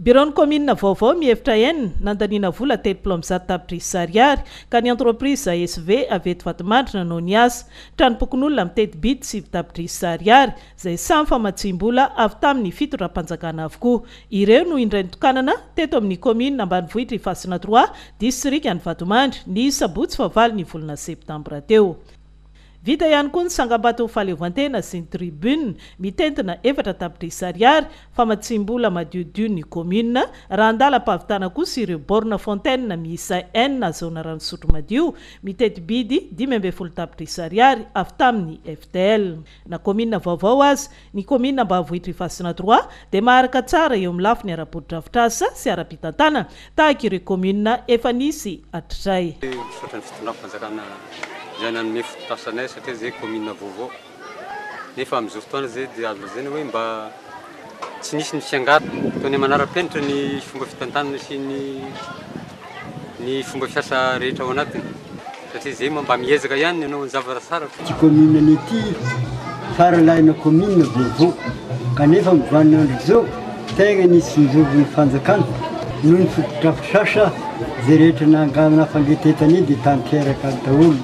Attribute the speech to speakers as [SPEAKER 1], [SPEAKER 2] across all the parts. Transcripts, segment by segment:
[SPEAKER 1] Biron commune vaovao mihevitra enina nandaniana vola 3 tapitrisa ariary ka ny entreprise SV avy eto Vatomandry nanao ny asa. Tranopokon'olona mitety bity 7 tapitrisa ariary izay samy famatsim-bola avy tamin'ny fitoram-panjakana avokoa. Ireo no indray nitokanana teto amin'ny commune ambanivohitra Ifasina 3 district-ny Vatomandry ny sabotsy fahavalo ny volana septambra teo. Vita ihany koa ny sangam-bato fahaleovantena sy ny tribune mitentina 4 tapitrisa ariary famatsim-bola madiodio ny commune raha andalam-pahavitana kosa ireo borne fontaine miisa N zona ranosotro madio mitety bidy 15 tapitrisa ariary avy tamin'ny FTL. Na commune vaovao azy ny commune ambanivohitra Ifasina 3 dia maharaka tsara eo amin'ny lafiny ara-podrafitrasa sy ara-pitantana tahaka ireo commune efa nisy hatrizay.
[SPEAKER 2] Zay nanome fototasanay satria zay commune vaovao. Nefa amin'izao fotoana zay dia azo lazaina hoe mba tsy nisy ny fiangara toy manara-penitra ny fomba fitantanana sy ny fomba fiasa rehetra ao anatiny. Satria zay mba miezaka ihany ianao ny zavatra tsara.
[SPEAKER 3] Ty commune ity faralaina commune vaovao kanefa mivanandro zao tegna nisy mizovo ny fanjakana noho ny fotodrafitrasa zay rehetra nafangetetany dia tanteraka daholo.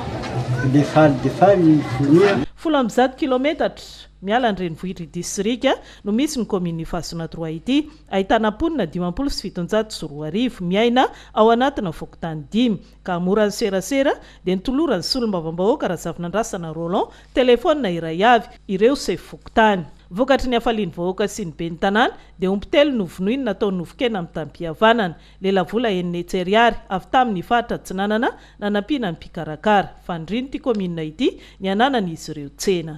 [SPEAKER 1] Folo amby 100 kilometatra miala ny renivohitra distrika no misy ny commune Ifasina 3 ity, ahitana mponina 507 miaina ao anatina fokotany 5 ka mora ny serasera dia nitolorany solombavam-bahoaka raha zavinandrasana Roland telefona iray avy ireo se fokotany. Vokatry ny afaliany vahoaka sy ny be ny tanàna dia ompitelo novonoiny natao novokena amin'ny tampihavanana. Lelavola enina ariary avy tamin'ny fatra tsinanana nanampiana ny mpikarakara. Fandriny ty commune ity ny ananan'izy ireo tsena.